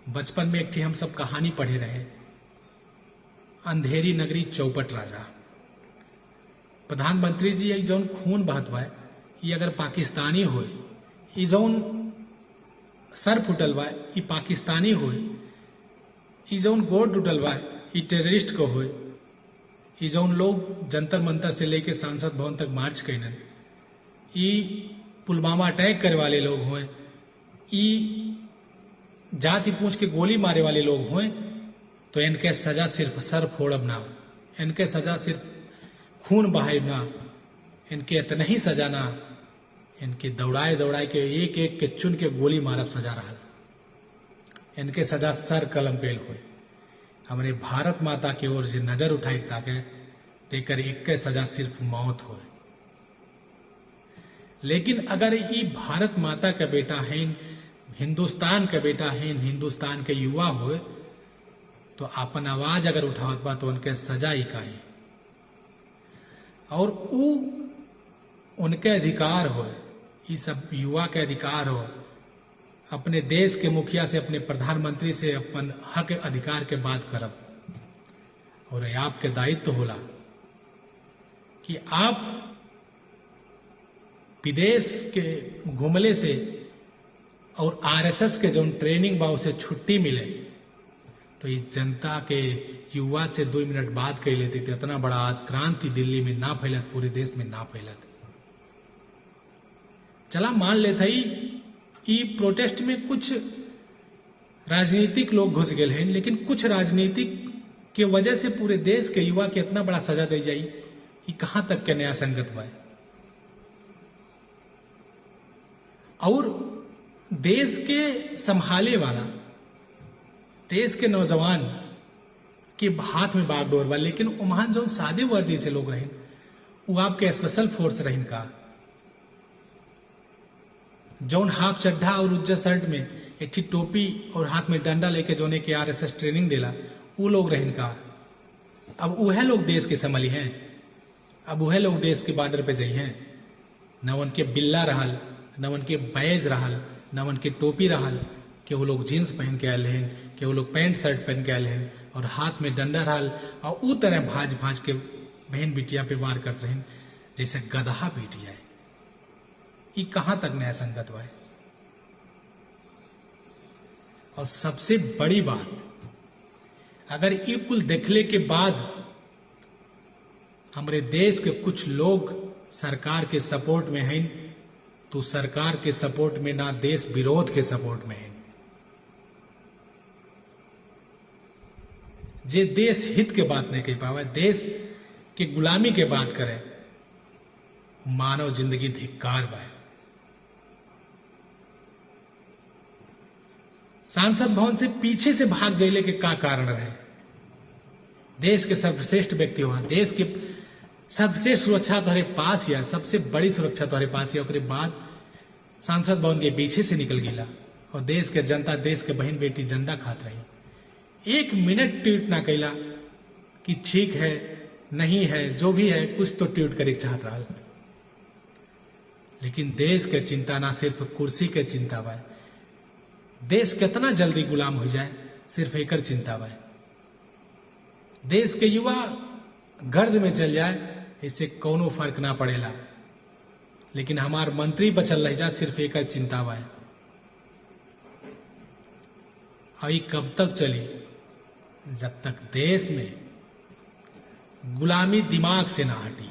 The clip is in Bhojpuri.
बचपन में एक थी हम सब कहानी पढ़े रहे, अंधेरी नगरी चौपट राजा। प्रधानमंत्री जी ये जौन खून बहत बा ये अगर पाकिस्तानी होए, ये जौन सर फुटल बा ये पाकिस्तानी होए, ये जौन गोड़ टूटल बा ये टेररिस्ट को होए, ये जौन लोग जंतर मंतर से लेके सांसद भवन तक मार्च कैलन, ये पुलवामा अटैक करे वाले लोग होए, ये जाति पूछ के गोली मारे वाले लोग होए, तो इनके सजा सिर्फ सर फोड़ब ना, इनके सजा सिर्फ खून बहायब ना, इनके इतना ही सजा ना, इनके दौड़ाए दौड़ाए के एक एक के चुन के गोली मारब सजा रहा, इनके सजा सर कलम पेल होए। हमारे भारत माता की ओर से नजर उठाई ताके तेकर एक के सजा सिर्फ मौत होए। लेकिन अगर ये भारत माता का बेटा है, हिंदुस्तान का बेटा है, हिंदुस्तान के युवा होए, तो अपन आवाज अगर उठावत बा तो उनके सजा ही का है और उनके अधिकार हो, ये सब युवा के अधिकार हो, अपने देश के मुखिया से, अपने प्रधानमंत्री से अपन हक अधिकार के बात करब। और आपके दायित्व होला कि आप विदेश के घूमले से और आरएसएस के जो ट्रेनिंग बा उसे छुट्टी मिले, तो इस जनता के युवा से 2 मिनट बात कर लेती थी। इतना बड़ा आज क्रांति दिल्ली में ना फैलत, पूरे देश में ना फैलत। चला मान लेते ही प्रोटेस्ट में कुछ राजनीतिक लोग घुस गए हैं, लेकिन कुछ राजनीतिक के वजह से पूरे देश के युवा के इतना बड़ा सजा दी जाई, ये कहां तक के न्याय संगत बा। और देश के संभाले वाला, देश के नौजवान के हाथ में बागडोर बा, लेकिन उमान जो सादे वर्दी से लोग रहें वो आपके स्पेशल फोर्स रहें का, जौन हाफ चड्ढा और उज्जर शर्ट में एक टोपी और हाथ में डंडा लेके जोने के आरएसएस ट्रेनिंग देला, वो लोग रहें का। अब वह लोग देश के संभली हैं, अब वह लोग देश के बॉर्डर पे जाइ हैं। न उनके बिल्ला रहल, न उनके बैज रहल, न उनके टोपी रहल, कि वो लोग जीन्स पहन के आयल हैं, कि वो लोग पैंट शर्ट पहन के आयल हैं और हाथ में डंडा रहल, और ऊ तरह भाज भाज के बहन बिटिया पे वार करते रहें जैसे गदहा बेटिया है। ये कहां तक न्याय संगत हुआ है। और सबसे बड़ी बात, अगर ये कुल देखने के बाद हमारे देश के कुछ लोग सरकार के सपोर्ट में हैं, तो सरकार के सपोर्ट में ना, देश विरोध के सपोर्ट में है। जे देश हित के बात नहीं कह पावे, देश के गुलामी के बात करे, मानव जिंदगी धिक्कार बा। सांसद भवन से पीछे से भाग जाइले के का कारण रहे। देश के सर्वश्रेष्ठ व्यक्ति हुआ, देश के सर्वश्रेष्ठ सुरक्षा तुम्हारे पास या सबसे बड़ी सुरक्षा तुम्हारे पास या, उसके बाद सांसद भवन के पीछे से निकल गिला और देश के जनता, देश के बहन बेटी डंडा खात रही। 1 मिनट ट्वीट ना कैला कि ठीक है, नहीं है, जो भी है, कुछ तो ट्वीट करे चाहत रहा। लेकिन देश के चिंता ना सिर्फ कुर्सी के चिंता बा, देश कितना जल्दी गुलाम हो जाए सिर्फ एक चिंता बा। देश के युवा गर्द में चल जाए इससे कोनो फर्क ना पड़ेला, लेकिन हमार मंत्री बचल रह जा सिर्फ एक चिंता बा। आई कब तक चली? जब तक देश में गुलामी दिमाग से ना हटी।